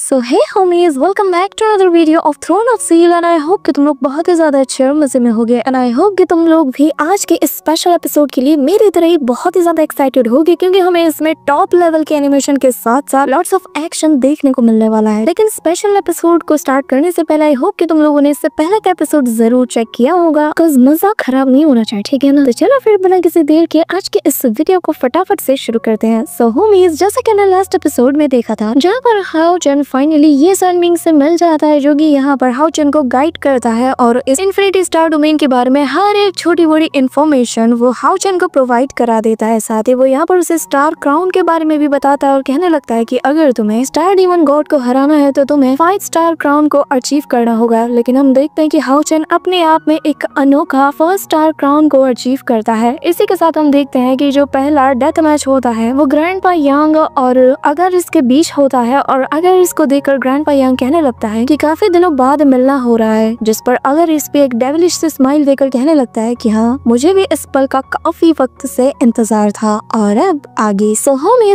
So hey homies, welcome back to another video of throne of seal and I hope कि तुम लोग बहुत ही ज्यादा अच्छे और मजे में होगे एंड आई होप कि तुम लोग भी आज के इस स्पेशल एपिसोड के लिए मेरी तरह ही बहुत ही ज्यादा एक्साइटेड होगे, क्योंकि हमें इसमें टॉप लेवल के एनिमेशन के साथ साथ लॉट्स ऑफ एक्शन देखने को मिलने वाला है। लेकिन स्पेशल एपिसोड को स्टार्ट करने से पहले आई होप कि तुम लोगों ने इससे पहले का एपिसोड जरूर चेक किया होगा, बिकॉज मजा खराब नहीं होना चाहिए, ठीक है ना। तो चलो फिर बिना किसी देर के आज के इस वीडियो को फटाफट से शुरू करते हैं। सो होमीज, जैसा कि मैंने लास्ट एपिसोड में देखा था, जहाँ पर हाओ चन फाइनली ये सनबिंग से मिल जाता है, जो कि यहाँ पर हाओ चन को गाइड करता है और इस इन्फिनिटी स्टार डोमेन के बारे में हर एक छोटी बड़ी इन्फॉर्मेशन वो हाओ चन को प्रोवाइड करा देता है। साथ ही वो यहाँ पर उसे स्टार क्राउन के बारे में भी बताता है और कहने लगता है कि अगर तुम्हें स्टार डीमन गॉड को हराना है तो तुम्हें 5 स्टार क्राउन को अचीव करना होगा। लेकिन हम देखते हैं कि हाओ चन अपने आप में एक अनोखा 1st स्टार क्राउन को अचीव करता है। इसी के साथ हम देखते हैं कि जो पहला डेथ मैच होता है वो ग्रैंडपा यांग और अगर इसके बीच होता है, और अगर इसको देखकर ग्रैंडपा यांग कहने लगता है कि काफी दिनों बाद मिलना हो रहा है, जिस पर अगर इस पे एक डेविलिश से स्माइल देकर कहने लगता है कि हाँ, मुझे भी इस पल का काफी वक्त से इंतजार था। और अब आगे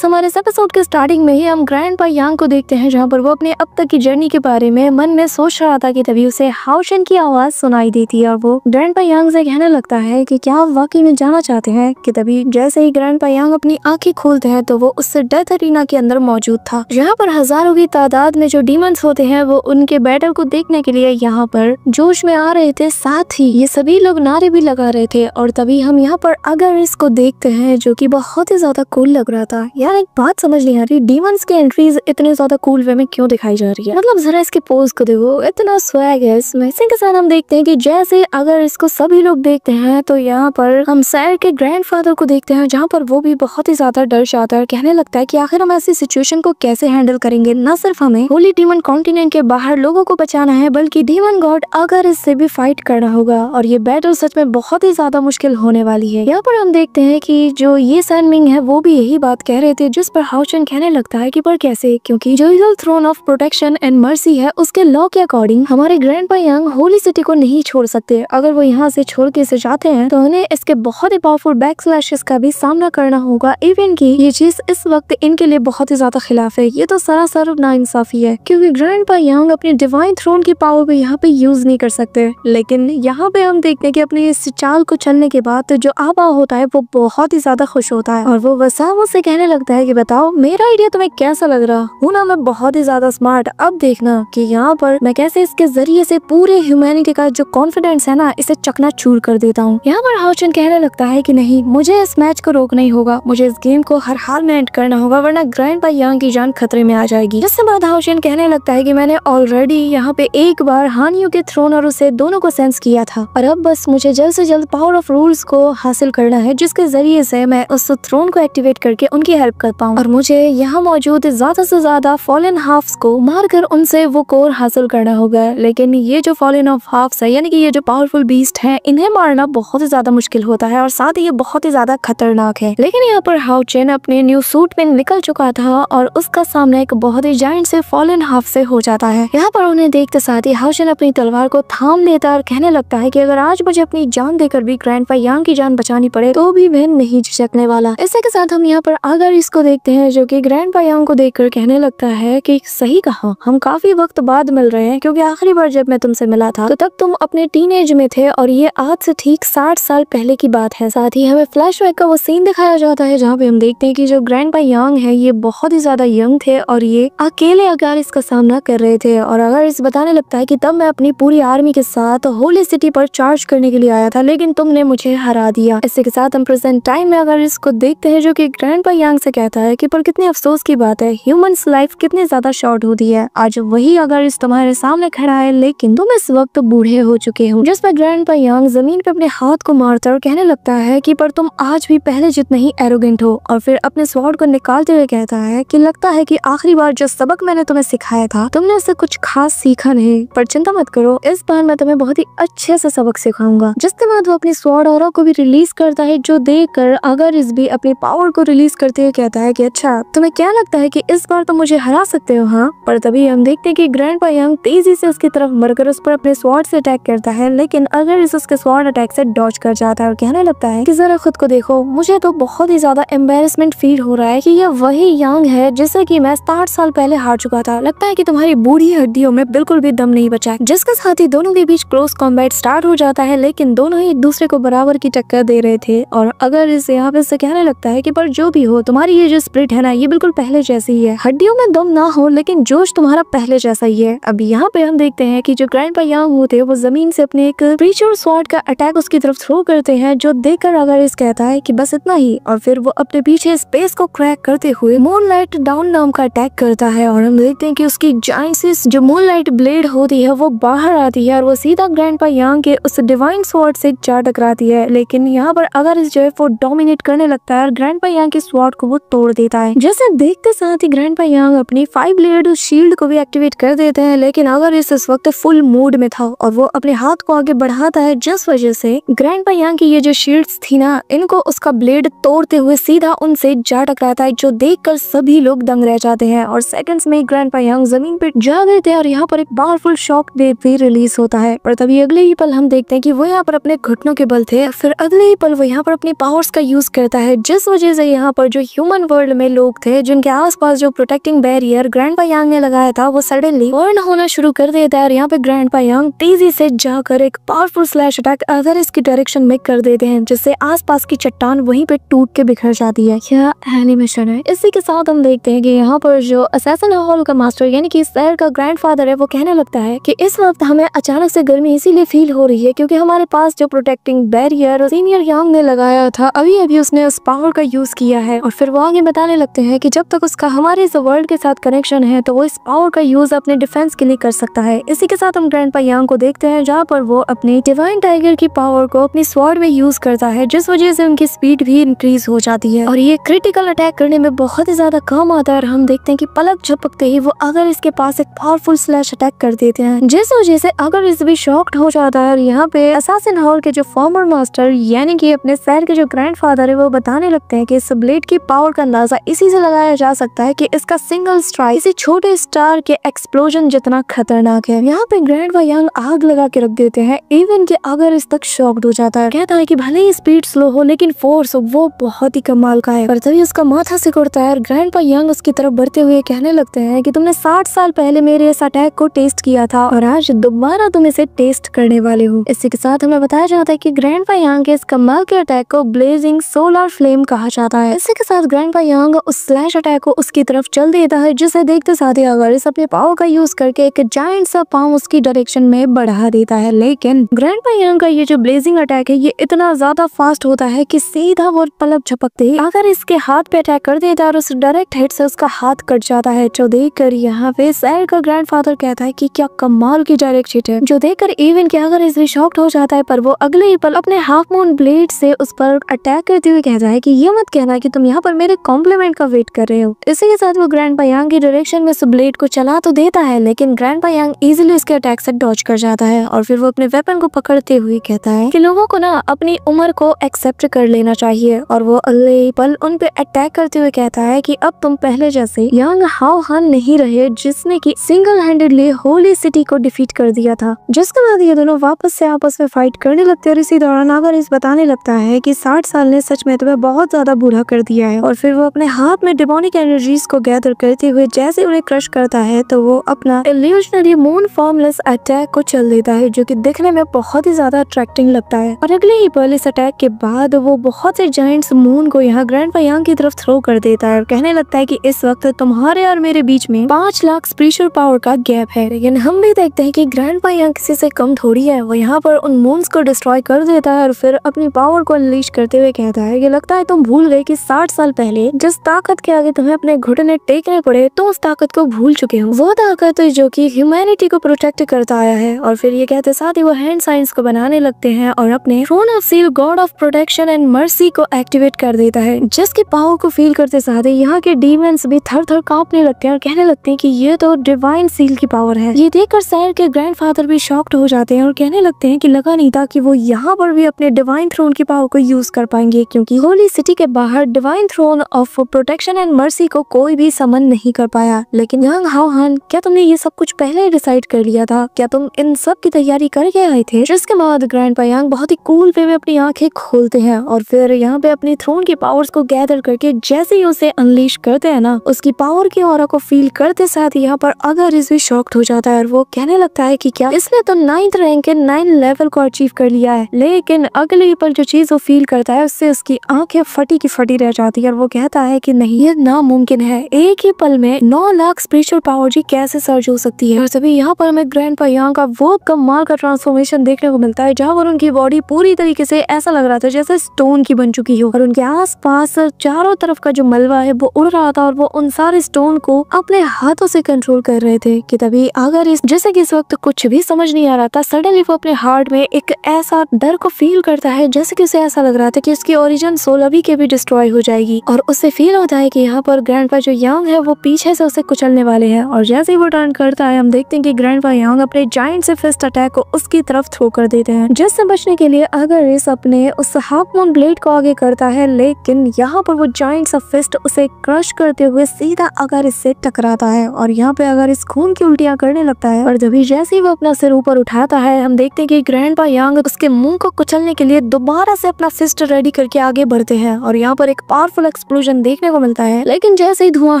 हमारे एपिसोड के स्टार्टिंग में ही हम ग्रैंडपा यांग को देखते हैं, जहाँ पर वो अपने अब तक की जर्नी के बारे में मन में सोच रहा था कि तभी उसे हाओ चन की आवाज सुनाई देती है और वो ग्रैंडपा यांग से कहने लगता है कि क्या आप वाकई में जाना चाहते हैं। कि तभी जैसे ही ग्रैंडपा यांग अपनी आंखें खोलते हैं तो वो उस डेथ अरीना के अंदर मौजूद था, जहाँ पर हजारों की तादाद में जो डीमंस होते हैं वो उनके बैटल को देखने के लिए यहाँ पर जोश में आ रहे थे। साथ ही ये सभी लोग नारे भी लगा रहे थे। और तभी हम यहाँ पर अगर इसको देखते हैं, जो कि बहुत ही ज्यादा कूल लग रहा था। यार एक बात समझ नहीं आ रही, डीमंस की एंट्रीज इतने ज्यादा कूल वे में क्यों दिखाई जा रही है। मतलब जरा इसके पोज को देखो, इतना स्वैग है इसमें। इसी के साथ हम देखते हैं कि जैसे अगर इसको सभी लोग देखते हैं तो यहाँ पर हम सैर के ग्रैंडफादर को देखते हैं, जहाँ पर वो भी बहुत ही ज्यादा डर जाता है। कहने लगता है कि आखिर हम ऐसी सिचुएशन को कैसे हैंडल करेंगे। न सिर्फ हमें होली डीमन कॉन्टिनेंट के बाहर लोगों को बचाना है, बल्कि डीमन गॉड अगर इससे भी फाइट करना होगा और ये बैटल सच में बहुत ही ज्यादा मुश्किल होने वाली है। यहाँ पर हम देखते हैं कि जो ये सनबिंग है वो भी यही बात कह रहे थे, जिस पर हाओ चन कहने लगता है कि पर कैसे, क्योंकि जो eagle throne of protection and mercy है उसके लॉ के अकॉर्डिंग हमारे ग्रैंडपा यांग होली सिटी को नहीं छोड़ सकते। अगर वो यहाँ से छोड़ के इसे जाते हैं तो उन्हें इसके बहुत ही पावरफुल बैक स्लैशेस का भी सामना करना होगा। इवन की ये चीज इस वक्त इनके लिए बहुत ही ज्यादा खिलाफ है। ये तो सरासर नाइंसाफी है, क्योंकि ग्रैंडपा यांग अपने डिवाइन थ्रोन की पावर को यहाँ पे यूज नहीं कर सकते। लेकिन यहाँ पे हम देखते हैं कि अपनी इस चाल को चलने के बाद तो जो आबा होता है वो बहुत ही ज्यादा खुश होता है और वो वसामो से कहने लगता है कि बताओ मेरा आइडिया तुम्हें कैसा लग रहा। हूँ ना मैं बहुत ही ज्यादा स्मार्ट। अब देखना कि यहाँ पर मैं कैसे इसके जरिए से पूरे ह्यूमैनिटी का जो कॉन्फिडेंस है ना, इसे चकनाचूर कर देता हूँ। यहाँ पर हाओ चन कहने लगता है कि नहीं, मुझे इस मैच को रोकना ही होगा, मुझे इस गेम को हर हाल में एंड करना होगा, वरना ग्रैंडपा यांग की जान खतरे में आ जाएगी। जिसके बाद हाओ चन कहने लगता है कि मैंने ऑलरेडी यहाँ पे एक बार हानियो के थ्रोन और उसे दोनों को सेंस किया था, और अब बस मुझे जल्द से जल्द पावर ऑफ रूल्स को हासिल करना है, जिसके जरिए से मैं उस थ्रोन को एक्टिवेट करके उनकी हेल्प कर पाऊँ। और मुझे यहाँ मौजूद ज्यादा से ज्यादा फॉलन हाफ्स को मारकर उनसे वो कोर हासिल करना होगा। लेकिन ये जो फॉलन ऑफ हाफ्स है, यानी कि ये जो पावरफुल बीस्ट है, इन्हें मारना बहुत ही ज्यादा मुश्किल होता है और साथ ही ये बहुत ही ज्यादा खतरनाक है। लेकिन यहाँ पर हाओ चन अपने न्यू सूट में निकल चुका था और उसका सामना एक बहुत ही जायंट से फॉलन हाफ से हो जाता है। यहाँ पर उन्हें देखते साथ ही हाओ चन अपनी तलवार को थाम लेता है और कहने लगता है कि अगर आज मुझे अपनी जान देकर भी ग्रैंडपा यांग की जान बचानी पड़े तो भी मैं नहीं झिझकने वाला। इसी के साथ हम यहाँ पर अगर इसको देखते हैं, जो कि ग्रैंडपा यांग को देखकर कहने लगता है कि सही कहा, हम काफी वक्त बाद मिल रहे हैं, क्योंकि आखिरी बार जब मैं तुमसे मिला था तो तब तुम अपने टीनेज में थे और ये आज से ठीक 60 साल पहले की बात है। साथ ही हमें फ्लैशबैक का वो सीन दिखाया जाता है, जहाँ पे हम देखते हैं कि जो ग्रैंडपा यांग है ये बहुत ही ज्यादा यंग थे और ये अकेले अगर इसका सामना कर रहे थे। और अगर इस बताने लगता है कि तब मैं अपनी पूरी आर्मी के साथ होली सिटी पर चार्ज करने के लिए आया था, लेकिन तुमने मुझे हरा दिया। इसी के साथ हम प्रेजेंट टाइम में अगर इसको देखते हैं, जो कि ग्रैंडपा यांग से कहता है कि पर कितने अफसोस की बात है, ह्यूमंस लाइफ कितनी ज्यादा शॉर्ट होती है। आज वही अगर इस तुम्हारे सामने खड़ा है, लेकिन तुम इस वक्त बूढ़े हो चुके हो। जिस पर ग्रैंडपा यांग जमीन पे अपने हाथ को मारता और कहने लगता है कि पर तुम आज भी पहले जितने ही एरोगेंट हो। और फिर अपने स्वॉर्ड को निकालते हुए कहता है कि लगता है कि आखिरी बार जो सबक मैंने तुम्हें सिखाया था तुमने उससे कुछ खास सीखा नहीं, पर चिंता मत करो, इस बार मैं तुम्हें बहुत ही अच्छे से सबक सिखाऊंगा। जिसके बाद वो अपनी स्वॉर्ड ऑरा को भी रिलीज करता है, जो देखकर अगर इस भी अपनी पावर को रिलीज करते हुए कहता है कि अच्छा तुम्हें क्या लगता है कि इस बार तुम मुझे हरा सकते हो। हाँ, पर तभी हम देखते हैं कि ग्रैंडपा यांग तेजी से उसकी तरफ मरकर उस पर अपने स्वॉर्ड से अटैक करता है, लेकिन अगर इस उसके स्वॉर्ड अटैक से डॉज कर जाता है और कहने लगता है कि जरा खुद को देखो, मुझे तो बहुत ही ज्यादा एम्बेरसमेंट फील हो रहा है कि ये वही यांग है जिसे कि मैं 60 साल पहले हार चुका था। लगता है कि तुम्हारी बूढ़ी हड्डियों में बिल्कुल भी दम नहीं बचा है। जिसके साथ ही दोनों के बीच क्लोज कॉम्बैट स्टार्ट हो जाता है, लेकिन दोनों ही एक दूसरे को बराबर की टक्कर दे रहे थे। और अगर इस यहाँ पे से कहने लगता है कि पर जो भी हो, तुम्हारी ये जो स्प्रिट है ना, ये बिल्कुल पहले जैसी ही है। हड्डियों में दम ना हो लेकिन जोश तुम्हारा पहले जैसा ही है। अब यहाँ पे हम देखते हैं कि जो ग्रैंडपा यांग होते हैं वो जमीन से अपने एक प्रीचर स्वॉर्ड का अटैक उसकी तरफ थ्रो करते हैं, जो देखकर अगर इस कहता है कि बस इतना ही, और फिर वो अपने पीछे स्पेस को क्रैक करते हुए मूनलाइट डाउन नाम का अटैक करता है। और हम देखते हैं कि उसकी जाइंसिस जो मूनलाइट ब्लेड होती है वो बाहर आती है और वो सीधा ग्रैंडपा यांग के उस डिवाइन स्वॉर्ड से जा टकराती है। लेकिन यहाँ पर अगर इस जो है वो डोमिनेट करने लगता है और ग्रैंडपा यांग के स्वॉर्ड को वो तोड़ देता है। जैसे देखते साथ ही ग्रैंडपा यांग अपनी 5 ब्लेड शील्ड को भी एक्टिवेट कर देते हैं, लेकिन अगर इस वक्त फुल मूड में था और वो अपने हाथ को आगे बढ़ाता है, जिस वजह से ग्रैंडपा यांग की ये जो शील्ड्स थी ना, इनको उसका ब्लेड तोड़ते हुए सीधा उनसे जा टकराता है, जो देखकर सभी लोग दंग रह जाते हैं। और सेकंड्स में ग्रैंडपा यांग जमीन पे जा गिरते हैं और यहाँ पर एक पावरफुल शॉक वेव भी रिलीज होता है। और तभी अगले ही पल हम देखते हैं कि वो यहाँ पर अपने घुटनों के बल थे, फिर अगले ही पल वो यहाँ पर अपनी पावर्स का यूज करता है, जिस वजह से यहाँ पर जो ह्यूमन वर्ल्ड में लोग थे जिनके आसपास जो प्रोटेक्टिंग बैरियर ग्रैंडपा यांग ने लगाया था वो सडनली बर्न होना शुरू कर देता है। और यहाँ पे ग्रैंडपा यांग तेजी से जाकर एक पावरफुल स्लैश अटैक अदर इसकी डायरेक्शन में कर देते हैं, जिससे आसपास की चट्टान वहीं पे टूट के बिखर जाती है। क्या एनिमेशन है। इसी के साथ हम देखते हैं कि यहाँ पर जो असैसिन हॉल का मास्टर यानी कि सैर का ग्रैंडफादर है, वो कहने लगता है कि इस वक्त हमें अचानक से गर्मी इसीलिए फील हो रही है क्योंकि हमारे पास जो प्रोटेक्टिंग बैरियर सीनियर यांग ने लगाया था अभी अभी उसने उस पावर का यूज किया है। और फिर वो आगे बताने लगते हैं कि जब तक उसका हमारे इस वर्ल्ड के साथ कनेक्शन है तो वो इस पावर का यूज अपने डिफेंस के लिए कर सकता है। इसी के साथ हम ग्रैंडपा यांग को देखते हैं जहाँ पर वो अपनी डिवाइन टाइगर की पावर को अपनी स्वॉर्ड में यूज करता है, जिस वजह से उनकी स्पीड भी इंक्रीज हो जाती है और ये क्रिटिकल अटैक करने में बहुत ही ज्यादा काम आता है। और हम देखते हैं कि पलक झपकते ही वो अगर इसके पास एक पावरफुल स्लैश अटैक कर देते हैं, जिस वजह से अगर इस भी शॉक्ड हो जाता है। और यहाँ पे असैसिन हॉल के जो फॉर्मर मास्टर यानी कि अपने सैर के जो ग्रैंडफादर है वो बताने लगते हैं कि इस ब्लेड की पावर का अंदाजा इसी से लगाया जा सकता है कि इसका सिंगल स्ट्राइक किसी छोटे स्टार के एक्सप्लोजन जितना खतरनाक है। यहाँ पे ग्रैंडपा यांग आग लगा के रख देते हैं, इवन कि अगर इस तक शॉक्ड हो जाता है। कहता है कि भले ही स्पीड स्लो हो लेकिन फोर्स वो बहुत ही कमाल का है। पर तभी उसका माथा सिकुड़ता है और ग्रैंडपा यांग उसकी तरफ बढ़ते हुए कहने लगते हैं कि तुमने 60 साल पहले मेरे इस अटैक को टेस्ट किया था और आज दोबारा तुम इसे टेस्ट करने वाले हो। इसी के साथ हमें बताया जाता है कि ग्रैंडपा यांग के इस कमाल के अटैक को ब्लेजिंग सोलर फ्लेम कहा जाता है। इसी के साथ ग्रैंडपा यांग उस स्लैश अटैक को उसकी तरफ चल देता है, जिसे देखते साथ ही अगर इस अपने पावर का यूज करके एक जायंट सा पाँव उसकी डायरेक्शन में बढ़ा देता है। लेकिन ग्रैंडपा यांग का ये जो ब्लेजिंग अटैक है ये इतना ज्यादा फास्ट होता है कि सीधा वो पलक झपकते ही अगर इसके हाथ पे अटैक कर देता है और उस डायरेक्ट हिट से उसका हाथ कट जाता है, जो देखकर यहाँ पे सैर का ग्रैंडफादर कहता है कि क्या कमाल की डायरेक्ट हिट है, जो देखकर इवन कि अगर इस शॉक्ड हो जाता है। पर वो अगले ही पल अपने हाफ मून ब्लेड से उस पर अटैक करते हुए कहता है कि ये मत कहना कि तुम यहाँ पर मेरे कॉम्प्लीमेंट का वेट कर रहे हो। इसी के साथ वो ग्रैंडपा यांग की डायरेक्शन में उस ब्लेड को चला तो देता है, लेकिन ग्रैंडपा यांग इजीली उसके अटैक से डॉज कर जाता है। और फिर वो अपने वेपन को पकड़ते हुए कहता है कि लोगों को ना अपनी उम्र को एक्सेप्ट कर लेना चाहिए। और वो अगले ही पल उन पे अटैक करते हुए कहता है कि अब तुम पहले जैसे यांग हाओ हान नहीं रहे जिसने की सिंगल हैंडेडली होली सिटी को डिफीट कर दिया था। जिसके बाद ये दोनों वापस से आपस में फाइट करने लगते हैं और इसी दौरान अगर इस बताने लगता है कि 60 साल ने सच में तुम्हें बहुत ज्यादा बूढ़ा कर दिया है। और फिर वो अपने हाथ में डिमोनिक एनर्जीज को गैदर करते हुए जैसे उन्हें क्रश करता है तो वो अपना इल्यूशनरी मून फॉर्मलेस अटैक को चल देता है, जो कि दिखने में बहुत ही ज्यादा अट्रैक्टिंग लगता है। और अगले ही पल इस अटैक के बाद वो बहुत से जायंट्स मून को यहाँ ग्रैंडपा यांग की तरफ थ्रो कर देता है और कहने लगता है कि इस वक्त तुम्हारे और मेरे बीच में 5 लाख स्पिरिचुअल पावर का गैप है। लेकिन हम भी देखते हैं कि ग्रैंडपा यांग किसी से कम थोड़ी है, वो यहाँ पर उन मून्स को डिस्ट्रॉय कर देता है और फिर अपनी पावर को अनलीश करते हुए कहता है कि लगता है तुम भूल गए कि 60 साल पहले जिस ताकत के आगे तुम्हें अपने घुटने टेकने पड़े तो उस ताकत को भूल चुके हो। वो ताकत जो कि ह्यूमैनिटी को प्रोटेक्ट करता आया है। और फिर ये कहते साथ ही वो हैंड साइंस को बनाने लगते हैं और अपने throne of seal god of protection and mercy को एक्टिवेट कर देता है, जिसकी पावर को फील करते साथ ही यहाँ के डीमंस भी थर थर कांपने लगते हैं और कहने लगते हैं कि ये तो डिवाइन सील की पावर है। ये देखकर सैर के ग्रैंडफादर भी शॉक्ड हो जाते हैं और कहने लगते हैं कि लगा नहीं था कि वो यहाँ पर भी अपने डिवाइन थ्रोन की पावर को यूज कर पाएंगे, क्योंकि होली सिटी के बाहर divine throne of protection and mercy को कोई भी समन नहीं कर पाया। लेकिन यांग हाओ हान, क्या तुमने ये सब कुछ पहले ही डिसाइड कर लिया था? क्या तुम इन सब की तैयारी करके आए थे? जिसके बाद ग्रैंडपा यांग बहुत ही कूल वे में अपनी आंखें खोलते हैं और फिर यहाँ पे अपनी थ्रोन की पावर्स को गैदर करके जैसे ही उसे अनलीश करते हैं ना, उसकी पावर की ऑरा को फील करते साथ यहाँ पर अगर इस भी शॉक्ड हो जाता है और वो कहने लगता है कि क्या इसने तो 9th रैंक के 9 लेवल को अचीव कर लिया है। लेकिन अगले पल जो चीज वो फील करता है उससे उसकी आंखें फटी की फटी रह जाती है और वो कहता है कि नहीं, ये नामुमकिन है। एक ही पल में 9 लाख स्पिरिचुअल पावर जी कैसे सर्ज हो सकती है। और तभी यहाँ पर हमें ग्रैंडपा यांग का वो कमाल का ट्रांसफॉर्मेशन देखने को मिलता है जहाँ पर उनकी बॉडी पूरी तरीके से ऐसा लग रहा था जैसे स्टोन की बन चुकी हो और उनके आसपास चारों तरफ का जो मलबा है वो उड़ रहा था और वो उन सारे स्टोन को अपने हाथों से कंट्रोल कर रहे थे। कि तभी अगर इस जैसे कि इस वक्त कुछ भी समझ नहीं आ रहा था, सडनली वो अपने हार्ट में एक ऐसा डर को फील करता है जैसे कि उसे ऐसा लग रहा था कि उसकी ओरिजिन सोल अभी के भी डिस्ट्रॉय हो जाएगी। और उसे फील होता है कि यहाँ पर ग्रैंडपा जो यांग है वो पीछे से उसे कुचलने वाले हैं। और जैसे ही वो टर्न करता है हम देखते हैं कि ग्रैंडपा यांग अपने जायंट से फिस्ट अटैक को उसकी तरफ थ्रो कर देते हैं, जिससे बचने के लिए अगर इस अपने उस हाफ मून ब्लेड को आगे करता है, लेकिन यहाँ पर वो जायंट सा फिस्ट उसे क्रश करते हुए सीधा अगर इससे टकराता है और यहाँ पे अगर इस खून की उल्टियां करने लगता है। और जब जैसे ही वो अपना सिर ऊपर उठाता है हम देखते हैं कि ग्रैंडपा यांग उसके मुंह को कुचलने के लिए दोबारा से अपना फिस्ट रेडी करके आगे बढ़ते हैं और यहाँ पर एक पावरफुल एक्सप्लोजन देखने को मिलता है। लेकिन जैसे ही धुआं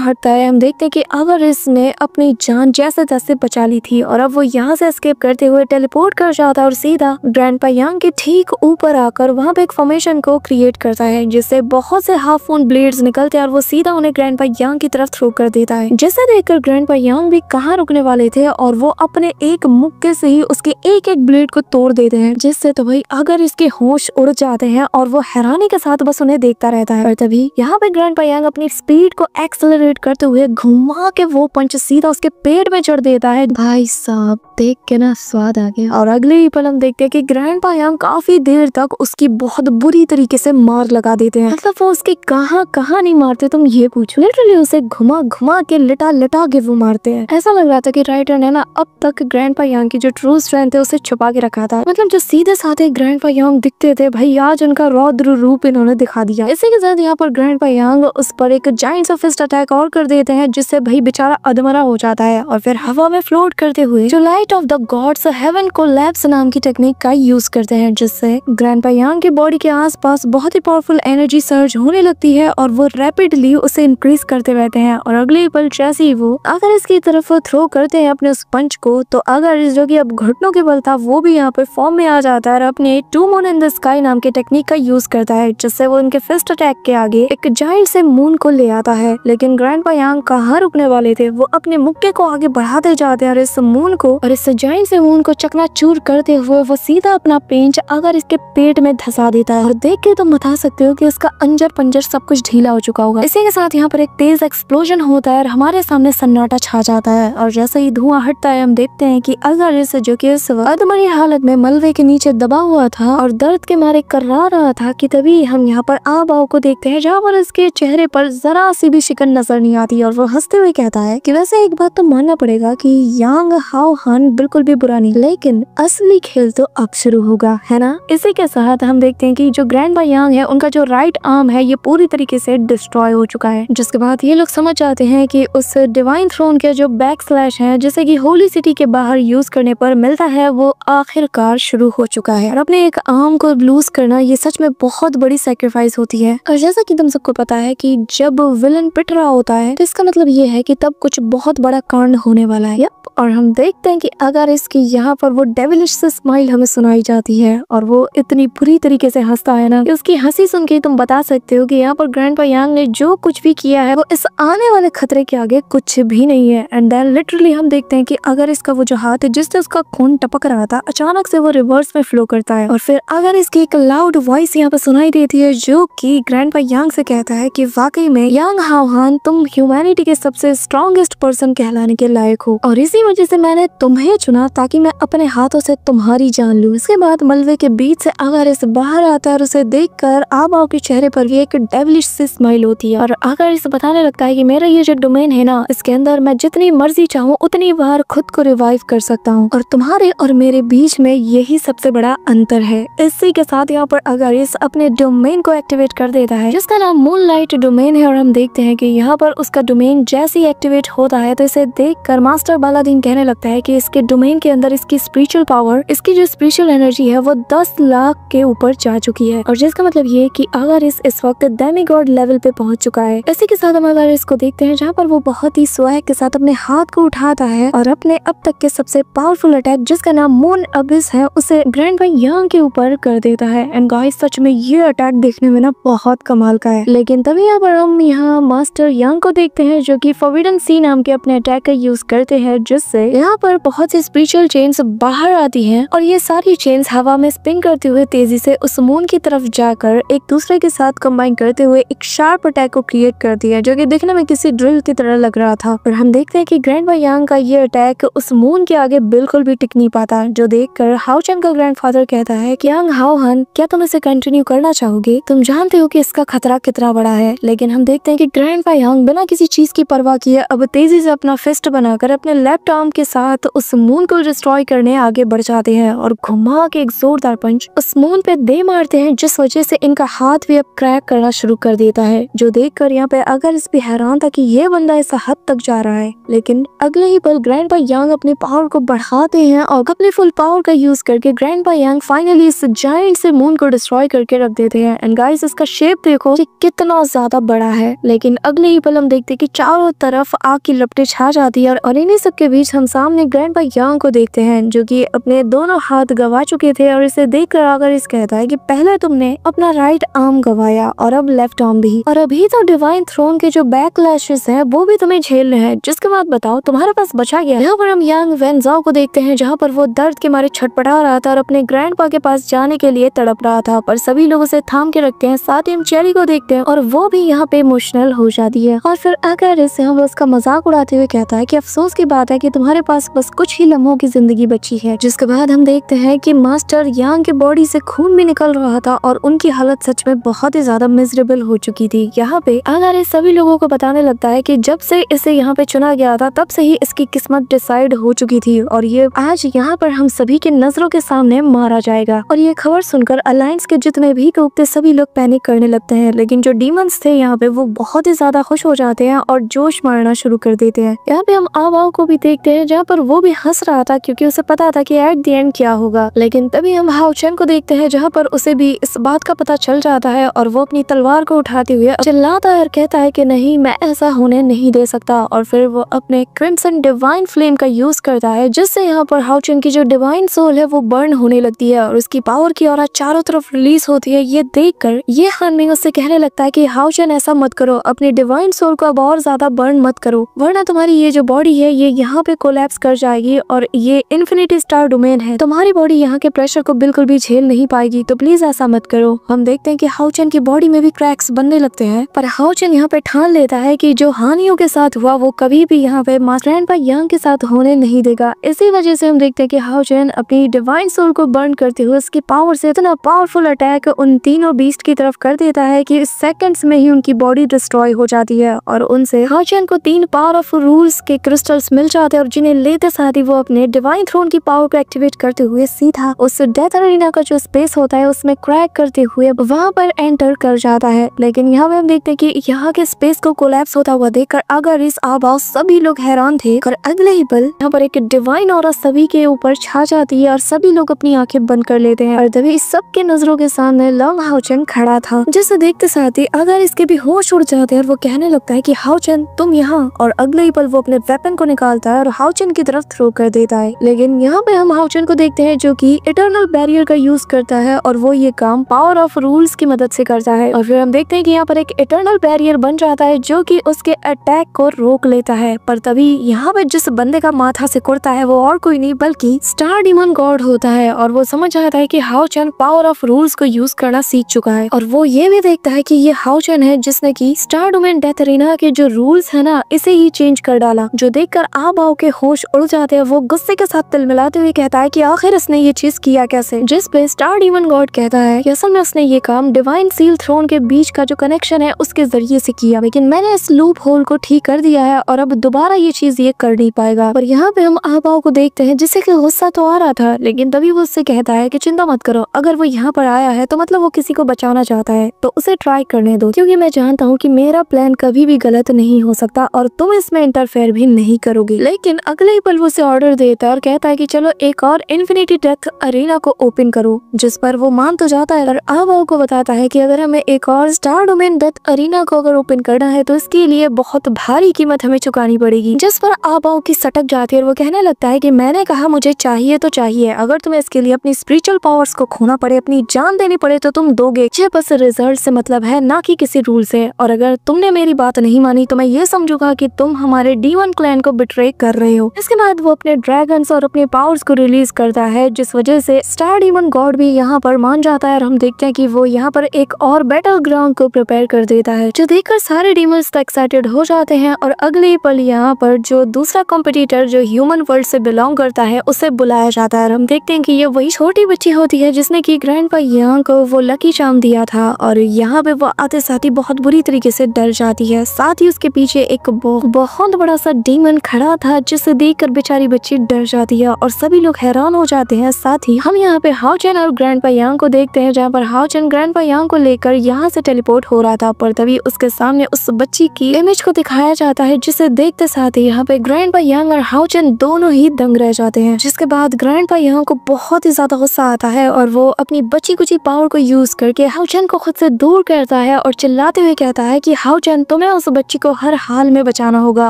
हटता है हम देखते हैं कि अगर इसने अपनी जान जैसे तैसे बचा ली थी और अब वो यहाँ से एस्केप करते हुए टेलीपोर्ट कर जाता है और सीधा ग्रैंडपा यांग के ठीक ऊपर आकर वहाँ पे एक फॉर्मेशन को क्रिएट करता है जिससे बहुत से हाफ मून ब्लेड्स निकलते हैं और वो सीधा उन्हें ग्रैंडपा यांग की तरफ थ्रो कर देता है। जिसे देखकर ग्रैंडपा यांग भी कहाँ रुकने वाले थे और वो अपने एक मुक्के से ही उसके एक एक ब्लेड को तोड़ देते हैं, जिससे तो भाई अगर इसके होश उड़ जाते हैं और वो हैरानी के साथ बस उन्हें देखता रहता है। और तभी यहाँ पे ग्रैंडपा यांग अपनी स्पीड को एक्सेलरेट करते हुए घुमा के वो पंच सीधा उसके पेट में चढ़ देता है। भाई साहब देख के ना स्वाद आ गया। और अगले ही पल हम देखते हैं कि ग्रैंडपा यांग काफी देर तक उसकी बहुत बुरी तरीके से मार लगा देते हैं। मतलब वो उसकी कहाँ नहीं मारते तुम ये पूछो, लिटरली उसे घुमा घुमा के लिटा लिटा के वो मारते हैं। ऐसा लग रहा था कि राइटर ने ना अब तक ग्रैंडपा यांग की जो ट्रू स्ट्रेंथ है उसे छुपा के रखा था। मतलब जो सीधे साधे ग्रैंडपा यांग दिखते थे भाई आज उनका रौद्र रूप इन्होंने दिखा दिया। इसी के साथ यहाँ पर ग्रैंडपा यांग उस पर एक जायंट सा फिस्ट अटैक और कर देते हैं जिससे भाई बेचारा अधमरा हो जाता है और फिर हवा में फ्लोट करते हुए जो light of the gods heaven collapse नाम की टेक्निक का यूज करते हैं, जिससे ग्रैंडपा यांग की बॉडी के आसपास बहुत ही पावरफुल एनर्जी सर्ज होने लगती है और वो रैपिडली उसे इंक्रीज करते रहते हैं। और अगले पल जैसे ही वो अगर इसकी तरफ थ्रो करते हैं अपने उस पंच को, तो अगर इस जो कि अब घुटनों के बल था वो भी यहाँ पे फॉर्म में आ जाता है और अपने two moon in the sky नाम के टेक्निक का यूज करता है, जिससे वो उनके फिस्ट अटैक के आगे एक जायंट से मून को ले आता है। लेकिन ग्रैंडपा यांग कहाँ रुकने वाले थे, वो अपने मुक्के को आगे बढ़ाते जाते हैं और इस मून को और इस जायंट से मून को चकनाचूर करते हुए वो सीधा अपना पेंच अगर इसके पेट में धंसा देता है। और देख के तुम बता सकते हो कि उसका अंजर पंजर सब कुछ ढीला हो चुका होगा। इसी के साथ यहाँ पर एक तेज एक्सप्लोजन होता है और हमारे सामने सन्नाटा छा जाता है। और जैसे ही धुआं हटता है हम देखते हैं कि अगर इस जो कि इस अधमरी हालत में मलबे के नीचे दबा हुआ था और दर्द के मारे कर्रा रहा था, कि तभी हम यहाँ पर आबाओ को देखते हैं जहाँ पर इसके चेहरे पर जरा सी भी शिकन नजर नहीं आती और वो हंसते हुए कहता है कि वैसे एक बात तो मानना पड़ेगा कि यांग हाओ हान बिल्कुल भी बुरा नहीं, लेकिन असली खेल तो अब शुरू होगा, है ना। इसी के साथ हम देखते हैं कि जो ग्रैंडपा यांग है उनका जो राइट आर्म है ये पूरी तरीके से डिस्ट्रॉय हो चुका है, जिसके बाद ये लोग समझ जाते हैं कि उस डिवाइन थ्रोन के जो बैक स्लैश है जिसे कि होली सिटी के बाहर यूज करने पर मिलता है वो आखिरकार शुरू हो चुका है। और अपने एक आर्म को लूज करना ये सच में बहुत बड़ी सैक्रिफाइस होती है। और जैसा कि तुम सबको पता है कि जब विलन पिट रहा होता है तो इसका मतलब ये है कि तब कुछ बहुत बड़ा कांड होने वाला है। और हम देखते हैं कि अगर इसकी यहाँ पर वो डेविलिश से स्माइल हमें सुनाई जाती है और वो इतनी बुरी तरीके से हंसता है ना कि उसकी हंसी सुन के तुम बता सकते हो कि यहाँ पर ग्रैंडपा यांग ने जो कुछ भी किया है वो इस आने वाले खतरे के आगे कुछ भी नहीं है। एंड देन लिटरली हम देखते हैं कि अगर इसका वो जो हाथ है जिससे उसका खून टपक रहा था अचानक से वो रिवर्स में फ्लो करता है और फिर अगर इसकी एक लाउड वॉइस यहाँ पर सुनाई देती है जो कि ग्रैंडपा यांग से कहता है कि वाकई में यांग हाओ हान तुम ह्यूमैनिटी के सबसे स्ट्रॉन्गेस्ट पर्सन कहलाने के लायक हो और इसी वजह से मैंने तुम्हें चुना ताकि मैं अपने हाथों से तुम्हारी जान लूं। इसके बाद मलबे के बीच से अगर इस बाहर आता है और उसे देखकर आबाओ के चेहरे पर भी एक डेविलिश सी स्माइल होती है और अगर इसे बताने लगता है कि मेरा ये जो डोमेन है ना इसके अंदर मैं जितनी मर्जी चाहूँ उतनी बार खुद को रिवाइव कर सकता हूँ और तुम्हारे और मेरे बीच में यही सबसे बड़ा अंतर है। इसी के साथ यहाँ पर अगर इस अपने डोमेन को एक्टिवेट कर देता है जिसका नाम मूनलाइट डोमेन है और हम देखते हैं कि यहाँ पर उसका डोमेन जैसे ही एक्टिवेट होता है तो इसे देखकर मास्टर बालादीन कहने लगता है कि इस के डोमेन के अंदर इसकी स्पिरिचुअल पावर, इसकी जो स्पिरिचुअल एनर्जी है वो 10 लाख के ऊपर जा चुकी है। और जिसका मतलब ये कि अगर इस वक्त डेमीगॉड लेवल पे पहुंच चुका है। इसी के साथ हम अगर इसको देखते हैं जहाँ पर वो बहुत ही स्वैग के साथ अपने हाथ को उठाता है और अपने अब तक के सबसे पावरफुल अटैक जिसका नाम मून अबिस है उसे ग्रैंडपा यांग के ऊपर कर देता है। एंड गाइस सच में ये अटैक देखने में ना बहुत कमाल का है। लेकिन तभी यहाँ पर हम यहाँ मास्टर यांग को देखते हैं जो कि फॉरबिडन सी नाम के अपने अटैक का यूज करते हैं, जिससे यहाँ पर बहुत सी स्पिरिचुअल चेन्स बाहर आती हैं और ये सारी चेन्स हवा में स्पिन करते हुए तेजी से उस मून की तरफ जाकर एक दूसरे के साथ कंबाइन करते हुए एक शार्प अटैक को क्रिएट कर दिया, जो कि देखने में किसी ड्रिल की तरह लग रहा था। और हम देखते हैं कि ग्रैंडपा यांग का ये अटैक उस मून के आगे बिल्कुल भी टिक नहीं पाता, जो देखकर हाओ चेन का ग्रैंडफादर कहता है कि यांग हाओ हन, क्या तुम इसे कंटिन्यू करना चाहोगे? तुम जानते हो कि इसका खतरा कितना बड़ा है। लेकिन हम देखते हैं कि ग्रैंडपा यांग बिना किसी चीज की परवाह किए अब तेजी से अपना फिस्ट बनाकर अपने लेफ्ट आर्म के साथ उस मून को डिस्ट्रॉय करने आगे बढ़ जाते हैं और घुमा के एक जोरदार पंच उस मून पे दे मारते हैं, जिस वजह से इनका हाथ भी अब क्रैक करना शुरू कर देता है। जो देखकर यहाँ पे अगर इस भी हैरान था कि ये बंदा इस हद तक जा रहा है। लेकिन अगले ही पल ग्रैंडपा यांग अपने पावर को बढ़ाते हैं और अपने फुल पावर का यूज करके ग्रैंडपा यांग फाइनली इस जायंट से मून को डिस्ट्रॉय करके रख देते हैं। एंड गाइस इसका शेप देखो कि कितना ज्यादा बड़ा है। लेकिन अगले ही पल हम देखते हैं कि चारों तरफ आग की लपटें छा जाती है और इन्हीं सब के बीच हम सामने ग्रैंडपा यांग को देखते हैं जो कि अपने दोनों हाथ गवा चुके थे। और इसे देखकर अगर इस कहता है कि पहले तुमने अपना राइट आर्म गवाया और अब लेफ्ट आर्म भी, और अभी तो डिवाइन थ्रोन के जो बैकलैशेस हैं वो भी तुम्हें झेलने हैं, जिसके बाद बताओ तुम्हारे पास बचा गया। यहाँ पर हम यांग वेनजाओ को देखते हैं जहाँ पर वो दर्द के मारे छटपटा रहा था और अपने ग्रैंडपा के पास जाने के लिए तड़प रहा था, पर सभी लोग उसे थाम के रखते हैं। साथ ही हम चेरी को देखते हैं और वो भी यहाँ पे इमोशनल हो जाती है। और फिर अगर इसे हम उसका मजाक उड़ाते हुए कहता है कि अफसोस की बात है कि तुम्हारे पास बस कुछ ही लम्हों की जिंदगी बची है। जिसके बाद हम देखते हैं कि मास्टर यांग के बॉडी से खून भी निकल रहा था और उनकी हालत सच में बहुत ही ज्यादा मिजरेबल हो चुकी थी। यहाँ पे अगर इस सभी लोगों को बताने लगता है कि जब से इसे यहाँ पे चुना गया था तब से ही इसकी किस्मत डिसाइड हो चुकी थी और ये आज यहाँ पर हम सभी के नजरों के सामने मारा जाएगा। और ये खबर सुनकर अलायंस के जितने भी ग्रुप थे सभी लोग पैनिक करने लगते हैं। लेकिन जो डीमंस थे यहाँ पे वो बहुत ही ज्यादा खुश हो जाते हैं और जोश मारना शुरू कर देते हैं। यहाँ पे हम आवाओ को भी देखते हैं जहाँ पर वो भी हंस रहा था क्योंकि उसे पता था कि एट द एंड क्या होगा। लेकिन तभी हम हाओ चेन को देखते हैं जहाँ पर उसे भी इस बात का पता चल जाता है और वो अपनी तलवार को उठाते हुए चिल्लाता है और कहता है कि नहीं, मैं ऐसा होने नहीं दे सकता। और फिर वो अपने क्रिम्सन डिवाइन फ्लेम का यूज करता है, जिससे यहाँ पर हाओ चेन की जो डिवाइन सोल है वो बर्न होने लगती है और उसकी पावर की ऑरा चारों तरफ रिलीज होती है। ये देखकर ये हानमिंग उससे कहने लगता है कि हाओ चेन ऐसा मत करो, अपनी डिवाइन सोल को अब और ज्यादा बर्न मत करो, वरना तुम्हारी ये जो बॉडी है ये यहाँ पे कोलैप्स कर जाएगी और ये इन्फिनिटी स्टार डोमेन है, तुम्हारी बॉडी यहाँ के प्रेशर को बिल्कुल भी झेल नहीं पाएगी, तो प्लीज ऐसा मत करो। हम देखते हैं कि हाओ चेन की बॉडी में भी क्रैक्स बनने लगते हैं, पर हाओ चेन यहाँ पे ठान लेता है कि जो हानियों के साथ हुआ वो कभी भी यहाँ पे मास्टर ग्रैंडपा यांग के साथ होने नहीं देगा। इसी वजह से हम देखते हैं कि हाओ चेन अपनी डिवाइन सोल को बर्न करते हुए उसकी पावर से इतना पावरफुल अटैक उन तीनों बीस्ट की तरफ कर देता है कि सेकंड्स में ही उनकी बॉडी डिस्ट्रॉय हो जाती है और उनसे हाओ चेन को 3 पावर ऑफ रूल्स के क्रिस्टल्स मिल जाते हैं और जिन्हें लेते साथ ही वो अपने डिवाइन थ्रोन की पावर को एक्टिवेट करते हुए सीधा उस डेथ अरेना का जो स्पेस होता है उसमें क्रैक करते हुए वहां पर एंटर कर जाता है। लेकिन यहाँ पे हम देखते हैं कि यहाँ के स्पेस को कोलैप्स होता हुआ देखकर अगर इस आवाज सभी लोग हैरान थे और अगले ही पल यहाँ पर एक डिवाइन ऑरा सभी के ऊपर छा जाती है और सभी लोग अपनी आंखें बंद कर लेते हैं और तभी सबके नजरों के सामने लॉन्ग हाओ चेन खड़ा था, जिसे देखते साथ ही अगर इसके भी होश उड़ जाते हैं और वो कहने लगता है कि हाओ चेन तुम यहाँ, और अगले ही पल वो अपने वेपन को निकालता है और हाओ चेन की तरफ थ्रो कर देता है। लेकिन यहाँ पे हम हाओ चेन को देखते हैं जो कि इटर्नल बैरियर का यूज करता है और वो ये काम पावर ऑफ रूल्स की मदद से करता है और फिर हम देखते हैं कि यहाँ पर एक इटर्नल बैरियर बन जाता है जो कि उसके अटैक को रोक लेता है। पर तभी यहाँ पे जिस बंदे का माथा सिकुड़ता है वो और कोई नहीं बल्कि स्टार डीमन गॉड होता है और वो समझ जाता है कि हाओ चेन पावर ऑफ रूल्स को यूज करना सीख चुका है और वो ये भी देखता है कि ये हाओ चेन है जिसने की स्टार डोमेन डेथ अरेना के जो रूल्स है ना इसे ही चेंज कर डाला। जो देखकर आबाओ के होश उड़ जाते हैं। वो गुस्से के साथ तिलमिलाते हुए कहता है कि आखिर इसने ये चीज किया कैसे, जिस पे स्टार डीमन गॉड कहता है कि असल में उसने ये काम डिवाइन सील थ्रोन के बीच का जो कनेक्शन है उसके जरिए से किया, लेकिन मैंने इस लूप होल को ठीक कर दिया है और अब दोबारा ये चीज ये कर नहीं पाएगा। और यहाँ पे हम आबाओ को देखते हैं जिससे कि गुस्सा तो आ रहा था, लेकिन तभी वो उससे कहता है कि चिंता मत करो, अगर वो यहाँ पर आया है तो मतलब वो किसी को बचाना चाहता है, तो उसे ट्राई करने दो, क्योंकि मैं जानता हूँ कि मेरा प्लान कभी भी गलत नहीं हो सकता और तुम इसमें इंटरफेयर भी नहीं करोगे। लेकिन अगले ही पल वो से ऑर्डर देता है और कहता है कि चलो एक और इन्फिनिटी डेथ अरीना को ओपन करो, जिस पर वो मान तो जाता है और आबाओ को बताता है कि अगर हमें एक और स्टार डोमेन डेथ अरीना को अगर ओपन करना है तो इसके लिए बहुत भारी कीमत हमें चुकानी पड़ेगी। जिस पर आबाओ की सटक जाती है और वो कहने लगता है कि मैंने कहा मुझे चाहिए तो चाहिए, अगर तुम्हें इसके लिए अपनी स्पिरिचुअल पावर्स को खोना पड़े, अपनी जान देनी पड़े तो तुम दोगे। मुझे बस रिजल्ट से मतलब है, ना कि किसी रूल से, और अगर तुमने मेरी बात नहीं मानी तो मैं ये समझूंगा कि तुम हमारे डीमन क्लैन को बिट्रे कर रहे हो। इसके बाद वो अपने ड्रैगन्स और अपने पावर्स को रिलीज करता है, जिस वजह से स्टार डीमन गॉड भी यहाँ पर मान जाता है और हम देखते हैं कि वो यहाँ पर एक और बैटल ग्राउंड को प्रिपेयर कर देता है, जो देखकर सारे डीमंस एक्साइटेड हो जाते हैं। और अगले पल यहाँ पर जो दूसरा कॉम्पिटिटर जो ह्यूमन वर्ल्ड से बिलोंग करता है उसे बुलाया जाता है। हम देखते हैं कि ये वही छोटी बच्ची होती है जिसने की ग्रैंडपा यांग को वो लकी चार्म दिया था, और यहाँ पे वो आते साथ ही बहुत बुरी तरीके से डर जाती है। साथ ही उसके पीछे एक बहुत बड़ा सा डीमन खड़ा था, जिसे देखकर बेचारी बच्ची डर जाती है और सभी लोग हैरान हो जाते हैं। साथ ही हम यहाँ पे हाओचन और ग्रैंडपा यांग को देखते हैं, जहाँ पर हाओचन ग्रैंडपा यांग को लेकर यहाँ से टेलीपोर्ट हो रहा था, पर तभी उसके सामने उस बच्ची की इमेज को दिखाया जाता है, जिसे देखते साथ ही यहाँ पे ग्रैंडपा यांग और हाओचन दोनों ही दंग रह जाते हैं। जिसके बाद ग्रैंडपा यांग को बहुत ही ज्यादा गुस्सा आता है और वो अपनी बच्ची कुची पावर को यूज करके हाओचन को खुद से दूर करता है और चिल्लाते हुए कहता है कि हाओचन तुम्हें उस बच्ची को हर हाल में बचाना होगा।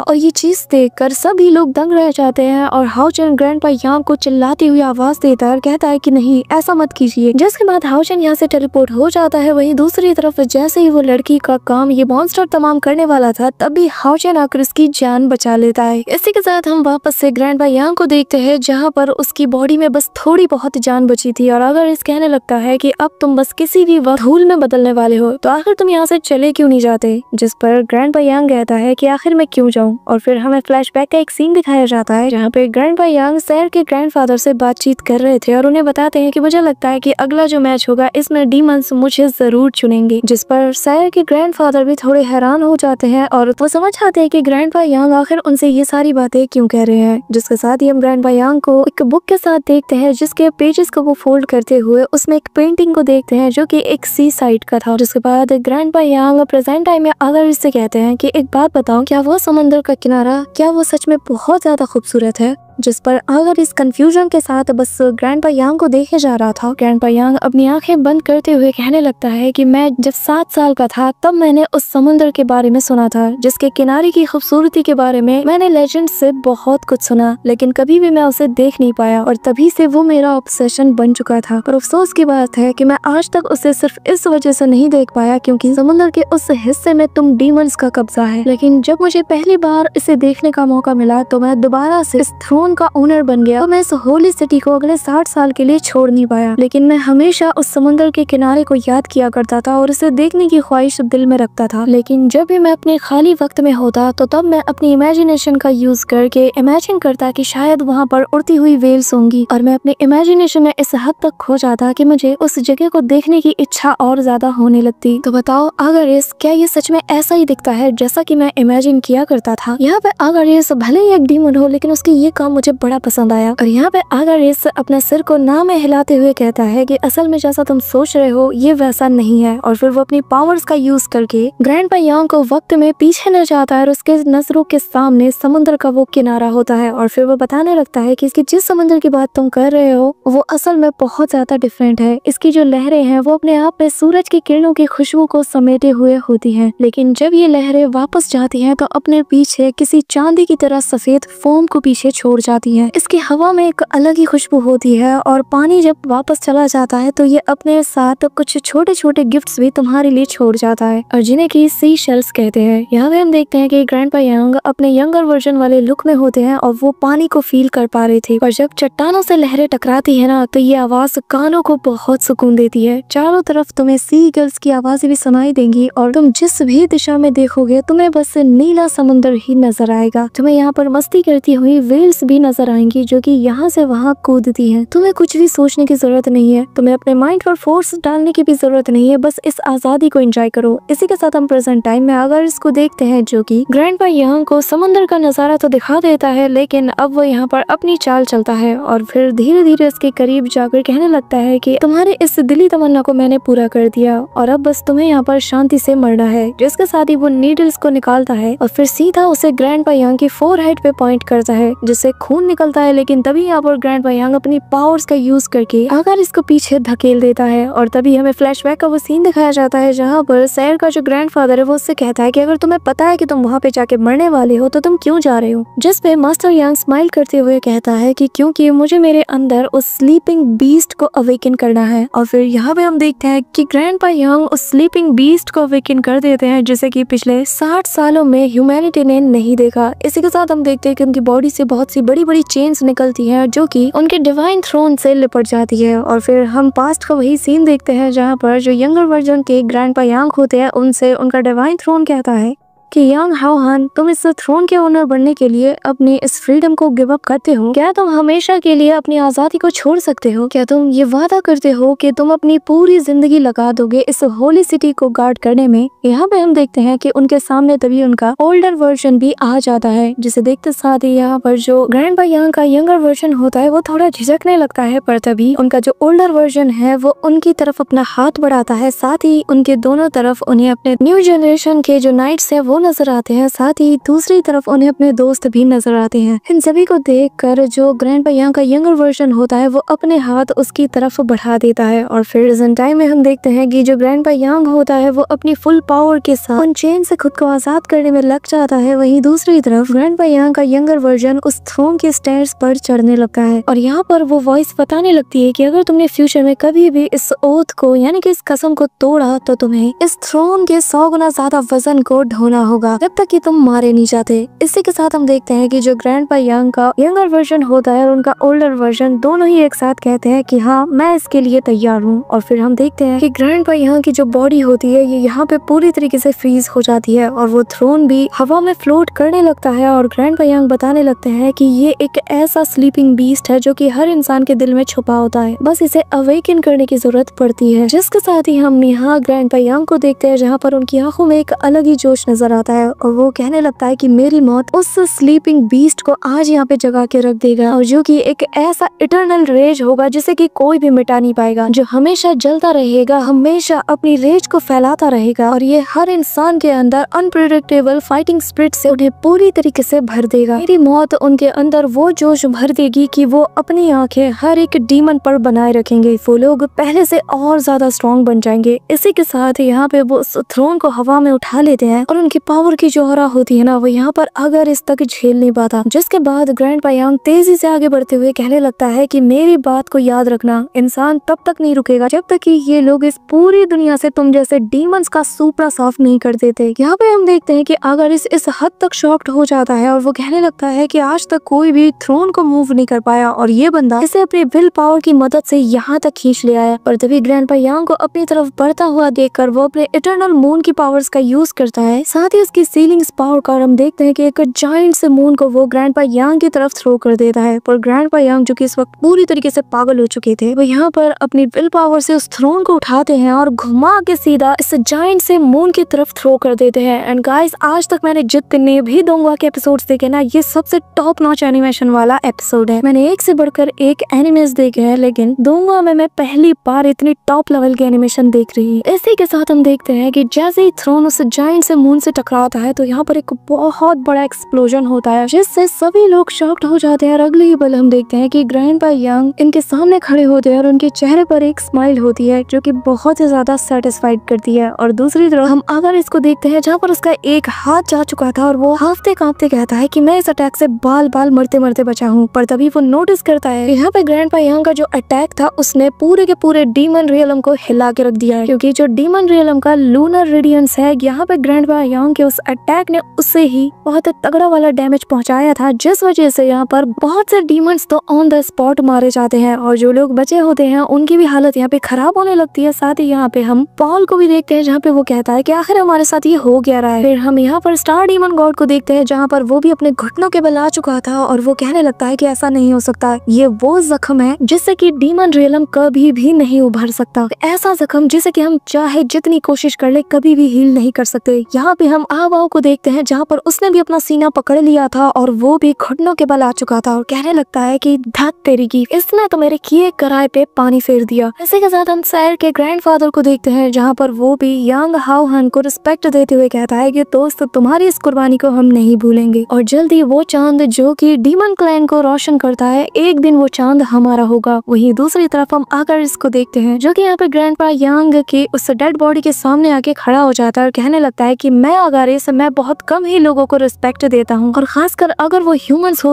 और ये चीज देखकर सभी लोग दंग रह जाते हैं और हाओचन ग्रैंडपा यांग को चिल्लाती हुई आवाज देता है और कहता है कि नहीं, ऐसा मत कीजिए। जिसके बाद हाओचन यहाँ से टेलीपोर्ट हो जाता है। वहीं दूसरी तरफ जैसे ही वो लड़की का काम ये मॉन्स्टर तमाम करने वाला था, तभी हाओचन आकर उसकी जान बचा लेता है। इसी के साथ हम वापस से ग्रैंडपा यांग को देखते हैं, जहाँ पर उसकी बॉडी में बस थोड़ी बहुत जान बची थी और अगर इस कहने लगता है कि अब तुम बस किसी भी वक्त धूल में बदलने वाले हो, तो आखिर तुम यहाँ से चले क्यों नहीं जाते। जिस पर ग्रैंडपा यांग कहता है कि आखिर मैं क्यों जाऊँ। और फिर हमें फ्लैशबैक का एक सीन दिखाया जाता है, जहाँ पे ग्रैंडपा यांग सैर के ग्रैंडफादर से बातचीत कर रहे थे और उन्हें बताते हैं कि मुझे लगता है कि अगला जो मैच होगा इसमें डीमंस मुझे जरूर चुनेंगे। जिस पर सैर के ग्रैंडफादर भी थोड़े हैरान हो जाते हैं और वो समझ आते हैं कि ग्रैंडपा यांग आखिर उनसे ये सारी बातें क्यों कह रहे हैं। जिसके साथ ही हम ग्रैंडपा यांग को एक बुक के साथ देखते हैं, जिसके पेजेस को वो फोल्ड करते हुए उसमें एक पेंटिंग को देखते हैं जो कि एक सी साइड का था। जिसके बाद ग्रैंडपा यांग प्रेजेंट टाइम में अगर इससे कहते हैं कि एक बात बताओ, क्या वो समंदर का किनारा, क्या वो सच में बहुत ज्यादा खूबसूरत है। जिस पर अगर इस कंफ्यूजन के साथ बस ग्रैंडपा यांग को देखे जा रहा था। ग्रैंडपा यांग अपनी आंखें बंद करते हुए कहने लगता है कि मैं जब 7 साल का था तब मैंने उस समुद्र के बारे में सुना था, जिसके किनारे की खूबसूरती के बारे में मैंने लेजेंड से बहुत कुछ सुना, लेकिन कभी भी मैं उसे देख नहीं पाया और तभी से वो मेरा ऑब्सेशन बन चुका था। पर अफसोस की बात है कि मैं आज तक उसे सिर्फ इस वजह से नहीं देख पाया क्योंकि समुद्र के उस हिस्से में तुम डीमंस का कब्जा है। लेकिन जब मुझे पहली बार इसे देखने का मौका मिला तो मैं दोबारा से इस थ्रोन का ओनर बन गया। तो मैं इस होली सिटी को अगले 60 साल के लिए छोड़ नहीं पाया, लेकिन मैं हमेशा उस समुद्र के किनारे को याद किया करता था और इसे देखने की ख्वाहिश दिल में रखता था। लेकिन जब भी मैं अपने खाली वक्त में होता तो तब मैं अपनी इमेजिनेशन का यूज करके इमेजिन करता कि शायद वहाँ पर उड़ती हुई वेल्स होंगी और मैं अपने इमेजिनेशन में इस हद तक खो जाता कि मुझे उस जगह को देखने की इच्छा और ज्यादा होने लगती। तो बताओ अगर क्या ये सच में ऐसा ही दिखता है जैसा कि मैं इमेजिन किया करता था। यहाँ पे अगर भले ही एक डीमन हो लेकिन उसकी ये काम मुझे बड़ा पसंद आया। और यहाँ पे अगर अपने सिर को ना में हिलाते हुए कहता है कि असल में जैसा तुम सोच रहे हो ये वैसा नहीं है, और फिर वो अपनी पावर्स का यूज करके ग्रैंडपा यांग को वक्त में पीछे ले जाता है और उसके नजरों के सामने समुद्र का वो किनारा होता है और फिर वो बताने लगता है कि इसकी जिस समुद्र की बात तुम कर रहे हो वो असल में बहुत ज्यादा डिफरेंट है। इसकी जो लहरें हैं वो अपने आप में सूरज की किरणों की खुशबू को समेटे हुए होती हैं, लेकिन जब ये लहरें वापस जाती हैं तो अपने पीछे किसी चांदी की तरह सफेद फोम को पीछे छोड़ जाती हैं। इसकी हवा में एक अलग ही खुशबू होती है और पानी जब वापस चला जाता है तो ये अपने साथ कुछ छोटे छोटे गिफ्ट्स भी तुम्हारे लिए छोड़ जाता है और जिन्हें की सी शेल्स कहते हैं। यहाँ पे हम देखते हैं कि ग्रैंडपा यांग अपने यंगर वर्जन वाले लुक में होते हैं और वो पानी को फील कर पा रहे थे, और जब चट्टानों से लहरें टकराती है ना तो ये आवाज कानों को बहुत सुकून देती है। चारों तरफ तुम्हें सी गर्ल्स की आवाजें भी सुनाई देंगी और तुम जिस भी दिशा में देखोगे तुम्हें बस नीला समुद्र ही नजर आएगा। तुम्हें यहाँ पर मस्ती करती हुई वेल्स भी नजर आएंगी जो कि यहाँ से वहाँ कूदती हैं। तुम्हें कुछ भी सोचने की जरूरत नहीं है, तुम्हें अपने माइंड पर फोर्स डालने की भी जरूरत नहीं है, बस इस आजादी को एंजॉय करो। इसी के साथ हम प्रेजेंट टाइम में अगर इसको देखते हैं जो कि ग्रैंडपा यांग को समुद्र का नजारा तो दिखा देता है, लेकिन अब वो यहाँ पर अपनी चाल चलता है और फिर धीरे धीरे इसके करीब जाकर कहने लगता है कि तुम्हारे इस दिली तमन्ना को मैंने पूरा कर दिया और अब बस तुम्हें यहाँ पर शांति से मरना है। जिसके साथ ही वो नीडल्स को निकालता है और फिर सीधा उसे ग्रैंडपा यांग की फोरहेड पे पॉइंट करता है, जिससे खून निकलता है, लेकिन तभी यहाँ पर ग्रैंडपा यांग अपनी पावर्स का यूज करके आकर इसको पीछे धकेल देता है। और तभी हमें फ्लैशबैक का वो सीन दिखाया जाता है जहाँ पर सैर का जो ग्रैंडफादर है वो उससे कहता है कि अगर तुम्हें पता है कि तुम वहाँ पे जाके मरने वाले हो तो तुम क्यों जा रहे हो। जिस पे मास्टर यांग स्माइल करते हुए कहता है कि क्योंकि मुझे मेरे अंदर उस स्लीपिंग बीस्ट को अवेकन करना है। और फिर यहाँ पे हम देखते हैं कि ग्रैंडपा यांग उस स्लीपिंग बीस्ट को अवेकन कर देते हैं जिसे कि पिछले 60 सालों में ह्यूमैनिटी ने नहीं देखा। इसी के साथ हम देखते हैं कि उनकी बॉडी से बहुत सी बड़ी बड़ी चेन्स निकलती हैं जो कि उनके डिवाइन थ्रोन से लिपट जाती है। और फिर हम पास्ट का वही सीन देखते हैं जहाँ पर जो यंगर वर्जन के ग्रैंडपा यांग होते हैं उनसे उनका डिवाइन थ्रोन कहता है कि यांग हाओहान, तुम इस थ्रोन के ओनर बनने के लिए अपनी इस फ्रीडम को गिव अप करते हो? क्या तुम हमेशा के लिए अपनी आजादी को छोड़ सकते हो? क्या तुम ये वादा करते हो कि तुम अपनी पूरी जिंदगी लगा दोगे इस होली सिटी को गार्ड करने में? यहाँ पे हम देखते हैं कि उनके सामने तभी उनका ओल्डर वर्जन भी आ जाता है, जिसे देखते साथ ही यहाँ पर जो ग्रैंडपा यांग का यंगर वर्जन होता है वो थोड़ा झिझकने लगता है। पर तभी उनका जो ओल्डर वर्जन है वो उनकी तरफ अपना हाथ बढ़ाता है, साथ ही उनके दोनों तरफ उन्हें अपने न्यू जनरेशन के जो नाइट्स है वो नजर आते हैं, साथ ही दूसरी तरफ उन्हें अपने दोस्त भी नजर आते हैं। इन सभी को देखकर जो ग्रैंडपा यांग का यंगर वर्जन होता है वो अपने हाथ उसकी तरफ बढ़ा देता है। और फिर प्रेजेंट टाइम में हम देखते हैं कि जो ग्रैंडपा यांग होता है वो अपनी फुल पावर के साथ उन चेन से खुद को आजाद करने में लग जाता है। वहीं दूसरी तरफ ग्रैंडपा यांग का यंगर वर्जन उस थ्रोन के स्टेयर्स पर चढ़ने लगता है और यहाँ पर वो वॉइस बताने लगती है कि अगर तुमने फ्यूचर में कभी भी इस ओथ को यानी कि इस कसम को तोड़ा तो तुम्हें इस थ्रोन के 100 गुना ज्यादा वजन को ढोना होगा जब तक कि तुम मारे नहीं जाते। इसी के साथ हम देखते हैं कि जो ग्रैंडपा यांग का यंगर वर्जन होता है और उनका ओल्डर वर्जन दोनों ही एक साथ कहते हैं कि हाँ, मैं इसके लिए तैयार हूँ। और फिर हम देखते हैं कि ग्रैंडपा यांग की जो बॉडी होती है ये यहाँ पे पूरी तरीके से फ्रीज हो जाती है और वो थ्रोन भी हवा में फ्लोट करने लगता है। और ग्रैंडपा यांग बताने लगते हैं कि ये एक ऐसा स्लीपिंग बीस्ट है जो कि हर इंसान के दिल में छुपा होता है, बस इसे अवेकन करने की जरूरत पड़ती है। जिसके साथ ही हम यहाँ ग्रैंडपा यांग को देखते हैं जहाँ पर उनकी आंखों में एक अलग ही जोश नजर आता है और वो कहने लगता है कि मेरी मौत उस स्लीपिंग बीस्ट को आज यहाँ पे जगा के रख देगा और जो कि एक ऐसा इटर्नल रेज होगा जिसे कि कोई भी मिटा नहीं पाएगा, जो हमेशा जलता रहेगा, हमेशा अपनी रेज को फैलाता रहेगा और ये हर इंसान के अंदर अनप्रेडिक्टेबल फाइटिंग स्पिरिट से उन्हें पूरी तरीके से भर देगा। मेरी मौत उनके अंदर वो जोश भर देगी कि वो अपनी आंखें हर एक डीमन पर बनाए रखेंगे, वो लोग पहले से और ज्यादा स्ट्रॉन्ग बन जाएंगे। इसी के साथ यहाँ पे वो उस थ्रोन को हवा में उठा लेते हैं और उनकी पावर की जो ऑरा होती है ना वो यहाँ पर अगर इस तक झेल नहीं पाता। जिसके बाद ग्रैंडपा यांग तेजी से आगे बढ़ते हुए कहने लगता है कि मेरी बात को याद रखना, इंसान तब तक नहीं रुकेगा जब तक कि ये लोग इस पूरी दुनिया से तुम जैसे डीमंस का सुपड़ा साफ नहीं कर देते। यहाँ पे हम देखते हैं कि अगर इस हद तक शॉक्ड हो जाता है और वो कहने लगता है कि आज तक कोई भी थ्रोन को मूव नहीं कर पाया और ये बंदा इसे अपनी विल पावर की मदद से यहाँ तक खींच ले आया। और तभी ग्रैंडपा यांग को अपनी तरफ बढ़ता हुआ देखकर वो अपने इटर्नल मून की पावर्स का यूज करता है, साथ ही उसकी सीलिंग्स पावर का हम देखते हैं कि एक जायंट से मून को वो ग्रैंडपा यांग की तरफ थ्रो कर देता है। पर ग्रैंडपा यांग जो कि इस वक्त पूरी तरीके से पागल हो चुके थे वो यहाँ पर अपनी विल पावर से उस थ्रोन को उठाते हैं और घुमा के सीधा इस जायंट से मून की तरफ थ्रो कर देते हैं। एंड गाइस, आज तक मैंने जितने भी दोंगा के एपिसोड्स देखे ना ये सबसे टॉप नॉच एनिमेशन वाला एपिसोड है। मैंने एक से बढ़कर एक एनिमेस देखे हैं लेकिन दोंगा में मैं पहली बार इतनी टॉप लेवल के एनिमेशन देख रही हूँ। इसी के साथ हम देखते हैं कि जैसे ही थ्रोन उस जायंट से मून से टकराता है तो यहाँ पर एक बहुत बड़ा एक्सप्लोजन होता है जिससे सभी लोग शॉक्ड हो जाते हैं। और अगले ही पल हम देखते हैं कि ग्रैंडपा यांग इनके सामने खड़े होते हैं और उनके चेहरे पर एक स्माइल होती है जो कि बहुत ही ज्यादा सेटिस्फाइड करती है। और दूसरी तरफ हम अगर इसको देखते हैं जहाँ पर उसका एक हाथ जा चुका था और वो हाफते कांपते कहता है कि मैं इस अटैक से बाल बाल मरते मरते बचा हूँ। पर तभी वो नोटिस करता है यहाँ पे ग्रैंडपा यांग का जो अटैक था उसने पूरे के पूरे डीमन रियलम को हिला के रख दिया है, क्योंकि जो डीमन रियलम का लूनर रेडियंस है यहाँ पे ग्रैंडपा यांग के उस अटैक ने उससे ही बहुत तगड़ा वाला डैमेज पहुंचाया था, जिस वजह से यहाँ पर बहुत से डीमंस तो ऑन द स्पॉट मारे जाते हैं और जो लोग बचे होते हैं उनकी भी हालत यहाँ पे खराब होने लगती है। साथ ही यहाँ पे हम पॉल को भी देखते हैं जहाँ पे वो कहता है कि आखिर हमारे साथ ये हो क्या रहा है। फिर हम यहाँ पर स्टार डीमन गॉड को देखते हैं जहाँ पर वो भी अपने घुटनों के बल आ चुका था और वो कहने लगता है कि ऐसा नहीं हो सकता, ये वो जख्म है जिससे कि डीमन रियलम कभी भी नहीं उभर सकता, ऐसा जख्म जिसे कि हम चाहे जितनी कोशिश कर ले कभी भी हील नहीं कर सकते। यहाँ पे हम हम आबाओ को देखते हैं जहाँ पर उसने भी अपना सीना पकड़ लिया था और वो भी घुटनों के बल आ चुका था और कहने लगता है कि धत तेरी की, इसने तो मेरे किए कराए पे पानी फेर दिया। इसी के साथ हम सैर के ग्रैंडफादर को देखते हैं जहाँ पर वो भी यांग हाओ हन को रिस्पेक्ट देते हुए कहता है कि दोस्त तुम्हारी इस कुर्बानी को हम नहीं भूलेंगे और जल्दी वो चांद जो कि डीमन क्लैन को रोशन करता है, एक दिन वो चांद हमारा होगा। वहीं दूसरी तरफ हम आकर इसको देखते हैं जो कि यहाँ पे ग्रैंडपा यांग के उस डेड बॉडी के सामने आके खड़ा हो जाता है और कहने लगता है कि मैं अगर मैं बहुत कम ही लोगों को रिस्पेक्ट देता हूँ और खासकर अगर वो ह्यूमंस हो